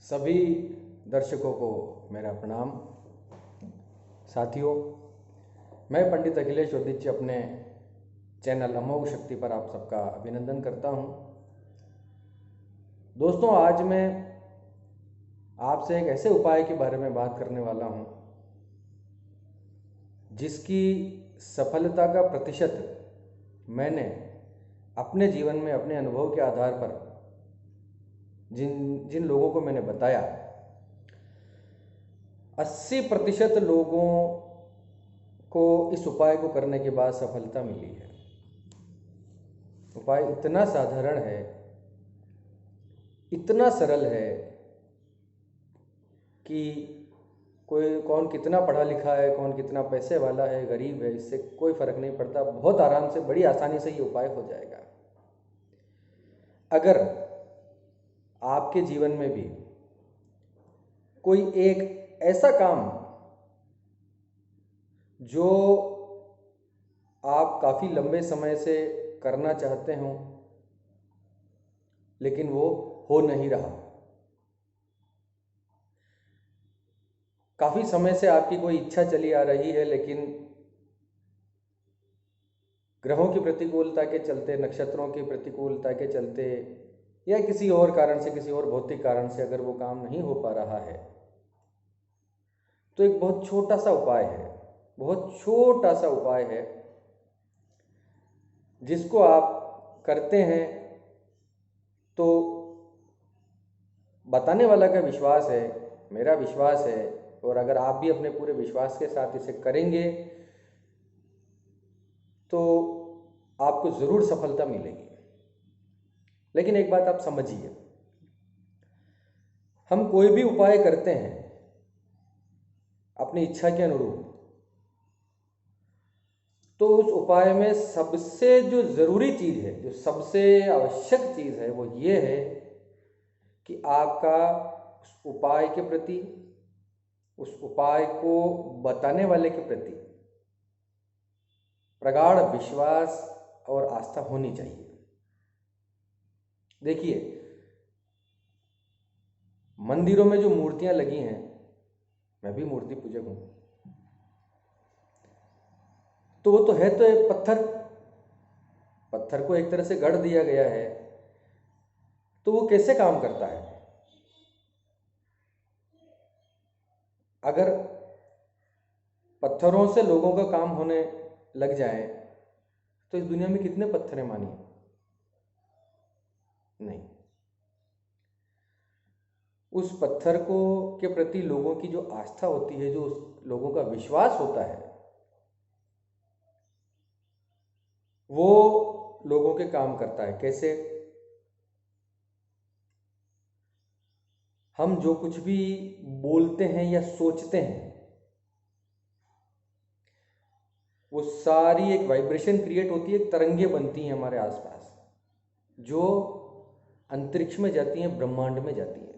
सभी दर्शकों को मेरा प्रणाम। साथियों, मैं पंडित अखिलेश उदिच्य अपने चैनल अमोघ शक्ति पर आप सबका अभिनंदन करता हूं। दोस्तों, आज मैं आपसे एक ऐसे उपाय के बारे में बात करने वाला हूं जिसकी सफलता का प्रतिशत मैंने अपने जीवन में अपने अनुभव के आधार पर जिन लोगों को मैंने बताया, 80% लोगों को इस उपाय को करने के बाद सफलता मिली है। उपाय इतना साधारण है, इतना सरल है कि कौन कितना पढ़ा लिखा है, कौन कितना पैसे वाला है, गरीब है, इससे कोई फर्क नहीं पड़ता। बहुत आराम से, बड़ी आसानी से ये उपाय हो जाएगा। अगर आपके जीवन में भी कोई एक ऐसा काम जो आप काफ़ी लंबे समय से करना चाहते हो लेकिन वो हो नहीं रहा, काफ़ी समय से आपकी कोई इच्छा चली आ रही है लेकिन ग्रहों की प्रतिकूलता के चलते, नक्षत्रों की प्रतिकूलता के चलते या किसी और कारण से, किसी और भौतिक कारण से अगर वो काम नहीं हो पा रहा है, तो एक बहुत छोटा सा उपाय है, बहुत छोटा सा उपाय है जिसको आप करते हैं तो बताने वाला का विश्वास है, मेरा विश्वास है, और अगर आप भी अपने पूरे विश्वास के साथ इसे करेंगे तो आपको ज़रूर सफलता मिलेगी। लेकिन एक बात आप समझिए, हम कोई भी उपाय करते हैं अपनी इच्छा के अनुरूप, तो उस उपाय में सबसे जो ज़रूरी चीज़ है, जो सबसे आवश्यक चीज़ है, वो ये है कि आपका उस उपाय के प्रति, उस उपाय को बताने वाले के प्रति प्रगाढ़ विश्वास और आस्था होनी चाहिए। देखिए, मंदिरों में जो मूर्तियां लगी हैं, मैं भी मूर्ति पूजक हूं, तो वो तो है तो एक पत्थर को एक तरह से गढ़ दिया गया है, तो वो कैसे काम करता है? अगर पत्थरों से लोगों का काम होने लग जाए तो इस दुनिया में कितने पत्थर हैं मानिए? नहीं। उस पत्थर को के प्रति लोगों की जो आस्था होती है, जो लोगों का विश्वास होता है, वो लोगों के काम करता है। कैसे? हम जो कुछ भी बोलते हैं या सोचते हैं, वो सारी एक वाइब्रेशन क्रिएट होती है, एक तरंगे बनती हैं हमारे आसपास, जो अंतरिक्ष में जाती हैं, ब्रह्मांड में जाती हैं,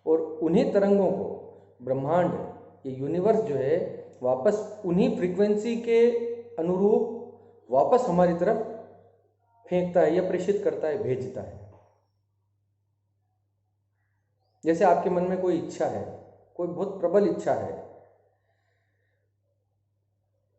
और उन्हीं तरंगों को ब्रह्मांड, ये यूनिवर्स जो है, वापस उन्हीं फ्रीक्वेंसी के अनुरूप वापस हमारी तरफ फेंकता है या प्रेषित करता है, भेजता है। जैसे आपके मन में कोई इच्छा है, कोई बहुत प्रबल इच्छा है,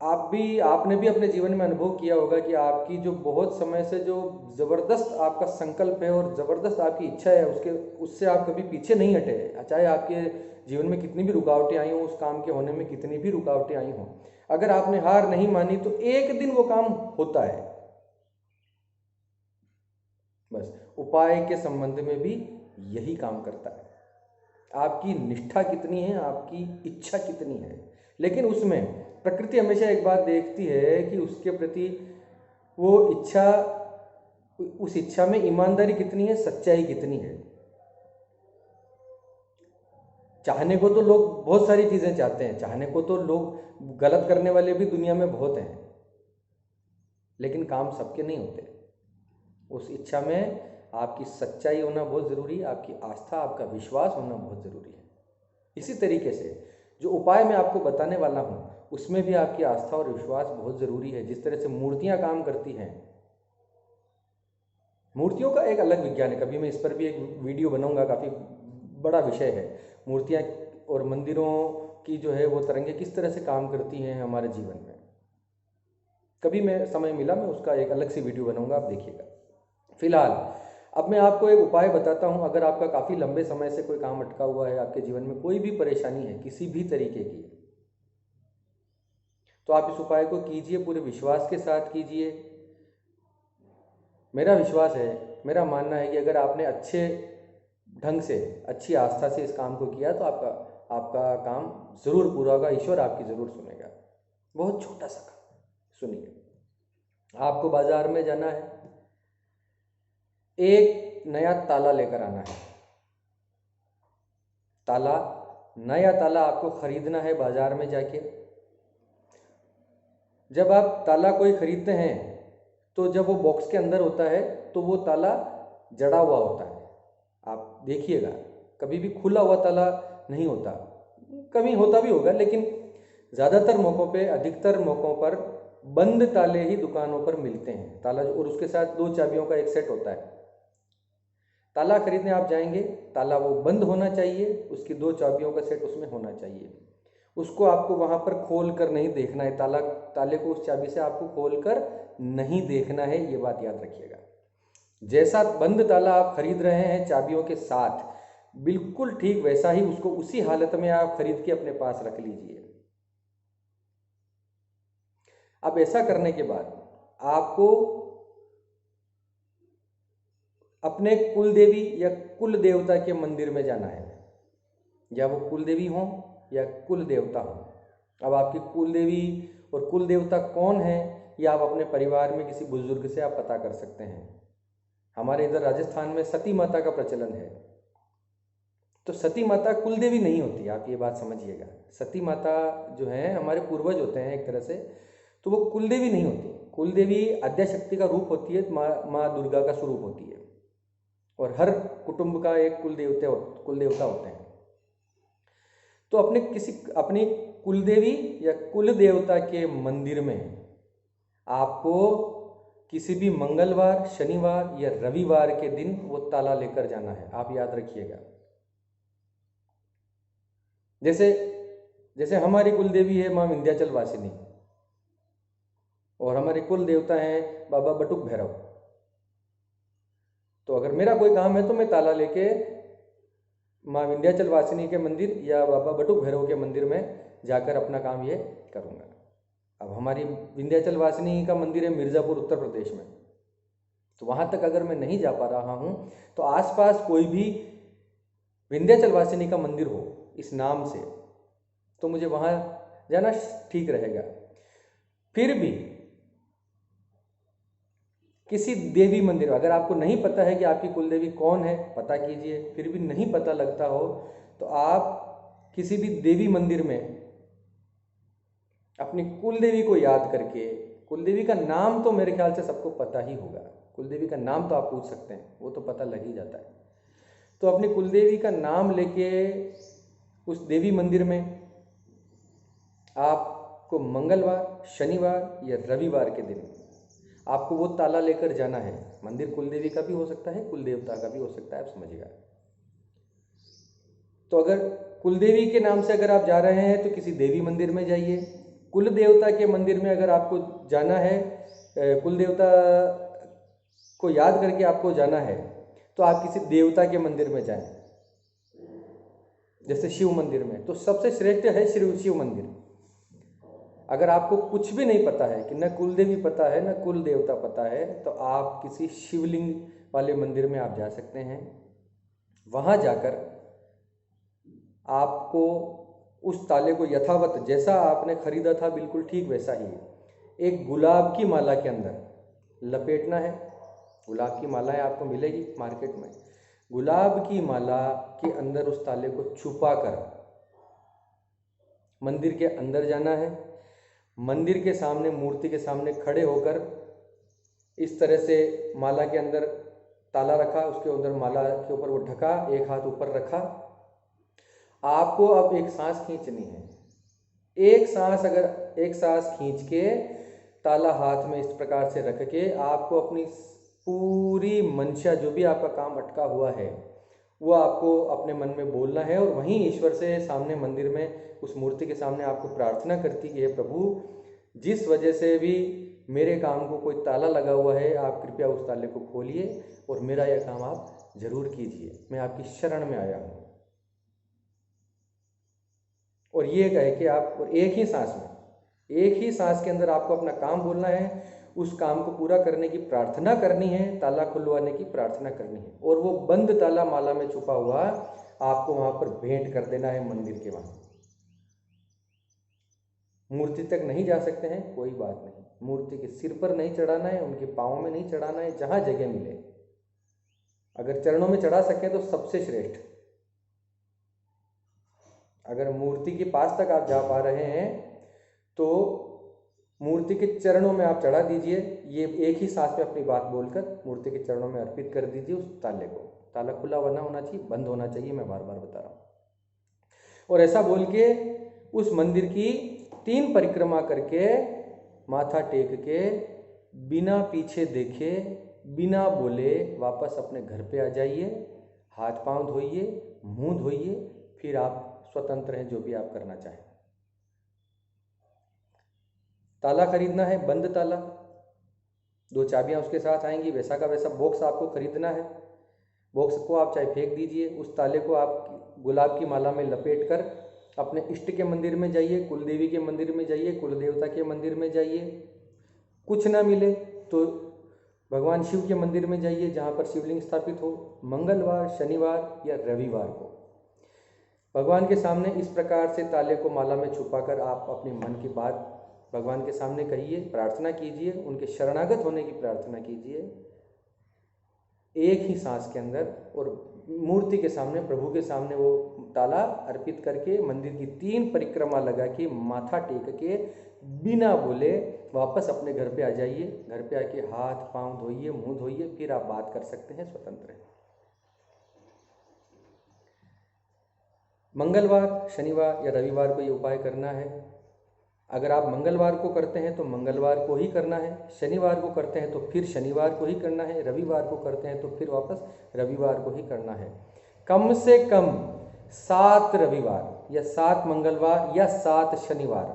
आपने भी अपने जीवन में अनुभव किया होगा कि आपकी जो बहुत समय से जो ज़बरदस्त आपका संकल्प है और ज़बरदस्त आपकी इच्छा है, उससे आप कभी पीछे नहीं हटे। चाहे आपके जीवन में कितनी भी रुकावटें आई हों, उस काम के होने में कितनी भी रुकावटें आई हों, अगर आपने हार नहीं मानी तो एक दिन वो काम होता है। बस उपाय के संबंध में भी यही काम करता है। आपकी निष्ठा कितनी है, आपकी इच्छा कितनी है। लेकिन उसमें प्रकृति हमेशा एक बात देखती है कि उसके प्रति उस इच्छा में ईमानदारी कितनी है, सच्चाई कितनी है। चाहने को तो लोग बहुत सारी चीज़ें चाहते हैं, चाहने को तो लोग गलत करने वाले भी दुनिया में बहुत हैं, लेकिन काम सबके नहीं होते। उस इच्छा में आपकी सच्चाई होना बहुत ज़रूरी है, आपकी आस्था, आपका विश्वास होना बहुत ज़रूरी है। इसी तरीके से जो उपाय मैं आपको बताने वाला हूँ, उसमें भी आपकी आस्था और विश्वास बहुत ज़रूरी है। जिस तरह से मूर्तियाँ काम करती हैं, मूर्तियों का एक अलग विज्ञान है, कभी मैं इस पर भी एक वीडियो बनाऊंगा, काफ़ी बड़ा विषय है। मूर्तियाँ और मंदिरों की जो है वो तरंगें किस तरह से काम करती हैं हमारे जीवन में। कभी मैं समय मिला मैं उसका एक अलग सी वीडियो बनाऊंगा, आप देखिएगा। फिलहाल अब मैं आपको एक उपाय बताता हूं। अगर आपका काफ़ी लंबे समय से कोई काम अटका हुआ है, आपके जीवन में कोई भी परेशानी है किसी भी तरीके की, तो आप इस उपाय को कीजिए, पूरे विश्वास के साथ कीजिए। मेरा विश्वास है, मेरा मानना है कि अगर आपने अच्छे ढंग से, अच्छी आस्था से इस काम को किया तो आपका आपका काम ज़रूर पूरा होगा, ईश्वर आपकी ज़रूर सुनेगा। बहुत छोटा सा काम, सुनिए। आपको बाजार में जाना है, एक नया ताला लेकर आना है। ताला, नया ताला आपको खरीदना है बाजार में जाके। जब आप ताला कोई खरीदते हैं तो जब वो बॉक्स के अंदर होता है तो वो ताला जड़ा हुआ होता है। आप देखिएगा, कभी भी खुला हुआ ताला नहीं होता, कभी होता भी होगा, लेकिन ज़्यादातर मौक़ों पे, अधिकतर मौक़ों पर बंद ताले ही दुकानों पर मिलते हैं। ताला और उसके साथ 2 चाबियों का एक सेट होता है। ताला खरीदने आप जाएंगे, ताला वो बंद होना चाहिए, उसकी 2 चाबियों का सेट उसमें होना चाहिए। उसको आपको वहाँ पर खोल कर नहीं देखना है, ताले को उस चाबी से आपको खोल कर नहीं देखना है, ये बात याद रखिएगा। जैसा बंद ताला आप खरीद रहे हैं चाबियों के साथ, बिल्कुल ठीक वैसा ही उसको उसी हालत में आप खरीद के अपने पास रख लीजिए। अब ऐसा करने के बाद आपको अपने कुल देवी या कुल देवता के मंदिर में जाना है, या वो कुल देवी हों या कुल देवता हों। अब आपकी कुल देवी और कुल देवता कौन है, या आप अपने परिवार में किसी बुजुर्ग से आप पता कर सकते हैं। हमारे इधर राजस्थान में सती माता का प्रचलन है, तो सती माता कुल देवी नहीं होती, आप ये बात समझिएगा। सती माता जो है हमारे पूर्वज होते हैं एक तरह से, तो वो कुल देवी नहीं होती। कुल देवी आद्यशक्ति का रूप होती है, माँ दुर्गा का स्वरूप होती है, और हर कुटुंब का एक कुल देवता होते हैं। तो अपनी कुल देवी या कुल देवता के मंदिर में आपको किसी भी मंगलवार, शनिवार या रविवार के दिन वो ताला लेकर जाना है। आप याद रखिएगा। जैसे हमारी कुल देवी है माँ विंध्याचल वासिनी, और हमारे कुल देवता हैं बाबा बटुक भैरव। तो अगर मेरा कोई काम है तो मैं ताला लेके माँ विंध्याचल वासिनी के मंदिर या बाबा बटुक भैरव के मंदिर में जाकर अपना काम ये करूँगा। अब हमारी विंध्याचल वासिनी का मंदिर है मिर्ज़ापुर, उत्तर प्रदेश में, तो वहाँ तक अगर मैं नहीं जा पा रहा हूँ तो आसपास कोई भी विंध्याचल वासिनी का मंदिर हो इस नाम से, तो मुझे वहाँ जाना ठीक रहेगा। फिर भी किसी देवी मंदिर, अगर आपको नहीं पता है कि आपकी कुल देवी कौन है, पता कीजिए। फिर भी नहीं पता लगता हो तो आप किसी भी देवी मंदिर में अपनी कुल देवी को याद करके, कुल देवी का नाम तो मेरे ख्याल से सबको पता ही होगा, कुल देवी का नाम तो आप पूछ सकते हैं, वो तो पता लग ही जाता है। तो अपनी कुल देवी का नाम लेके उस देवी मंदिर में आपको मंगलवार, शनिवार या रविवार के दिन आपको वो ताला लेकर जाना है। मंदिर कुल देवी का भी हो सकता है, कुल देवता का भी हो सकता है, आप समझिएगा। तो अगर कुल देवी के नाम से अगर आप जा रहे हैं तो किसी देवी मंदिर में जाइए। कुल देवता के मंदिर में अगर आपको जाना है, कुल देवता को याद करके आपको जाना है, तो आप किसी देवता के मंदिर में जाएं। जैसे शिव मंदिर में तो सबसे श्रेष्ठ है शिव मंदिर। अगर आपको कुछ भी नहीं पता है, कि न कुल देवी पता है न कुल देवता पता है, तो आप किसी शिवलिंग वाले मंदिर में आप जा सकते हैं। वहाँ जाकर आपको उस ताले को यथावत जैसा आपने खरीदा था बिल्कुल ठीक वैसा ही एक गुलाब की माला के अंदर लपेटना है। गुलाब की मालाएं आपको मिलेगी मार्केट में। गुलाब की माला के अंदर उस ताले को छुपा कर मंदिर के अंदर जाना है। मंदिर के सामने, मूर्ति के सामने खड़े होकर इस तरह से माला के अंदर ताला रखा, उसके अंदर माला के ऊपर वो ढका, एक हाथ ऊपर रखा। आपको अब एक सांस खींचनी है। एक सांस खींच के ताला हाथ में इस प्रकार से रख के आपको अपनी पूरी मंशा, जो भी आपका काम अटका हुआ है, वो आपको अपने मन में बोलना है और वहीं ईश्वर से सामने मंदिर में उस मूर्ति के सामने आपको प्रार्थना करती कि हे प्रभु, जिस वजह से भी मेरे काम को कोई ताला लगा हुआ है, आप कृपया उस ताले को खोलिए और मेरा यह काम आप जरूर कीजिए, मैं आपकी शरण में आया हूँ। और ये कहे कि आप, और एक ही सांस में, एक ही सांस के अंदर आपको अपना काम बोलना है, उस काम को पूरा करने की प्रार्थना करनी है, ताला खुलवाने की प्रार्थना करनी है, और वो बंद ताला माला में छुपा हुआ आपको वहां पर भेंट कर देना है मंदिर के वहां। मूर्ति तक नहीं जा सकते हैं, कोई बात नहीं, मूर्ति के सिर पर नहीं चढ़ाना है, उनके पाँव में नहीं चढ़ाना है, जहां जगह मिले। अगर चरणों में चढ़ा सके तो सबसे श्रेष्ठ। अगर मूर्ति के पास तक आप जा पा रहे हैं तो मूर्ति के चरणों में आप चढ़ा दीजिए। ये एक ही सांस में अपनी बात बोलकर मूर्ति के चरणों में अर्पित कर दीजिए उस ताले को। ताला खुला हुआ ना होना चाहिए, बंद होना चाहिए, मैं बार बार बता रहा हूँ। और ऐसा बोल के उस मंदिर की 3 परिक्रमा करके, माथा टेक के, बिना पीछे देखे, बिना बोले वापस अपने घर पे आ जाइए। हाथ पांव धोइए, मुंह धोइए, फिर आप स्वतंत्र हैं जो भी आप करना चाहें। ताला खरीदना है, बंद ताला, 2 चाबियां उसके साथ आएंगी, वैसा का वैसा बॉक्स आपको खरीदना है। बॉक्स को आप चाहे फेंक दीजिए, उस ताले को आप गुलाब की माला में लपेट कर अपने इष्ट के मंदिर में जाइए, कुलदेवी के मंदिर में जाइए, कुल देवता के मंदिर में जाइए। कुछ ना मिले तो भगवान शिव के मंदिर में जाइए जहाँ पर शिवलिंग स्थापित हो। मंगलवार, शनिवार या रविवार को भगवान के सामने इस प्रकार से ताले को माला में छुपाकर आप अपने मन की बात भगवान के सामने कहिए, प्रार्थना कीजिए, उनके शरणागत होने की प्रार्थना कीजिए एक ही सांस के अंदर। और मूर्ति के सामने, प्रभु के सामने वो ताला अर्पित करके मंदिर की 3 परिक्रमा लगा के, माथा टेक के, बिना बोले वापस अपने घर पे आ जाइए। घर पे आके हाथ पांव धोइए, मुंह धोइए, फिर आप बात कर सकते हैं, स्वतंत्र हैं। मंगलवार, शनिवार या रविवार को ये उपाय करना है। अगर आप मंगलवार को करते हैं तो मंगलवार को ही करना है, शनिवार को करते हैं तो फिर शनिवार को ही करना है, रविवार को करते हैं तो फिर वापस रविवार को ही करना है। कम से कम 7 रविवार या 7 मंगलवार या 7 शनिवार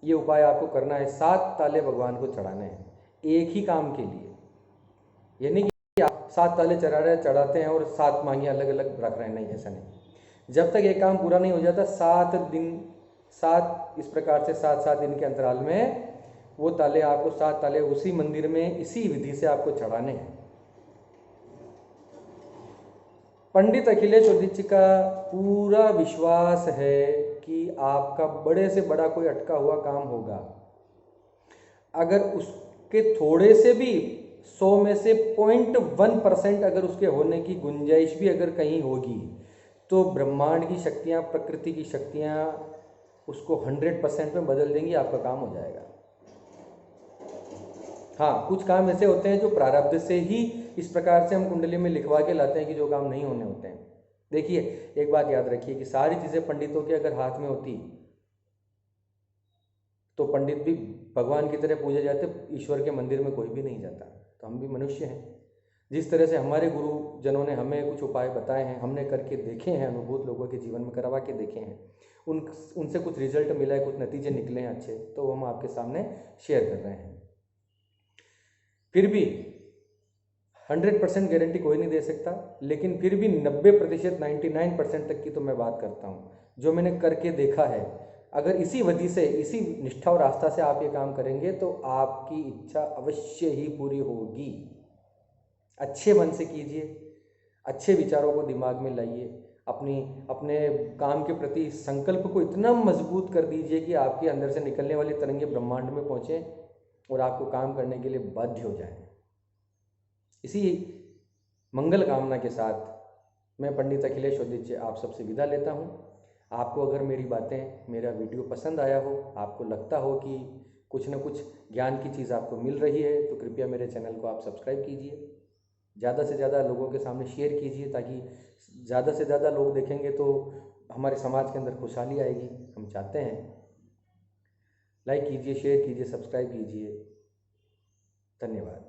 ये उपाय आपको करना है। 7 ताले भगवान को चढ़ाने हैं एक ही काम के लिए। ये नहीं कि आप 7 ताले चढ़ाते हैं और 7 मांगियाँ अलग अलग रख रहे हैं, नहीं, ऐसा नहीं। जब तक एक काम पूरा नहीं हो जाता, 7 दिन, 7 इस प्रकार से 7-7 दिन के अंतराल में वो ताले आपको, 7 ताले उसी मंदिर में इसी विधि से आपको चढ़ाने हैं। पंडित अखिलेश उदित जी का पूरा विश्वास है कि आपका बड़े से बड़ा कोई अटका हुआ काम होगा। अगर उसके थोड़े से भी 100 में से 0.1% अगर उसके होने की गुंजाइश भी अगर कहीं होगी तो ब्रह्मांड की शक्तियाँ, प्रकृति की शक्तियाँ उसको 100% में बदल देंगी, आपका काम हो जाएगा। हाँ, कुछ काम ऐसे होते हैं जो प्रारब्ध से ही इस प्रकार से हम कुंडली में लिखवा के लाते हैं कि जो काम नहीं होने होते हैं। देखिए, एक बात याद रखिए कि सारी चीज़ें पंडितों के अगर हाथ में होती तो पंडित भी भगवान की तरह पूजे जाते, ईश्वर के मंदिर में कोई भी नहीं जाता। तो हम भी मनुष्य हैं। जिस तरह से हमारे गुरुजनों ने हमें कुछ उपाय बताए हैं, हमने करके देखे हैं, अनुभूत लोगों के जीवन में करवा के देखे हैं, उनसे कुछ रिजल्ट मिला है, कुछ नतीजे निकले हैं अच्छे, तो हम आपके सामने शेयर कर रहे हैं। फिर भी 100% गारंटी कोई नहीं दे सकता, लेकिन फिर भी 90%, 99% तक की तो मैं बात करता हूँ जो मैंने करके देखा है। अगर इसी विधि से, इसी निष्ठा और आस्था से आप ये काम करेंगे तो आपकी इच्छा अवश्य ही पूरी होगी। अच्छे मन से कीजिए, अच्छे विचारों को दिमाग में लाइए, अपने काम के प्रति संकल्प को इतना मजबूत कर दीजिए कि आपके अंदर से निकलने वाली तरंगे ब्रह्मांड में पहुँचें और आपको काम करने के लिए बाध्य हो जाएं। इसी मंगल कामना के साथ मैं पंडित अखिलेश उदित जी आप सबसे विदा लेता हूँ। आपको अगर मेरी बातें, मेरा वीडियो पसंद आया हो, आपको लगता हो कि कुछ न कुछ ज्ञान की चीज़ आपको मिल रही है, तो कृपया मेरे चैनल को आप सब्सक्राइब कीजिए, ज़्यादा से ज़्यादा लोगों के सामने शेयर कीजिए, ताकि ज़्यादा से ज़्यादा लोग देखेंगे तो हमारे समाज के अंदर खुशहाली आएगी, हम चाहते हैं। लाइक कीजिए, शेयर कीजिए, सब्सक्राइब कीजिए। धन्यवाद।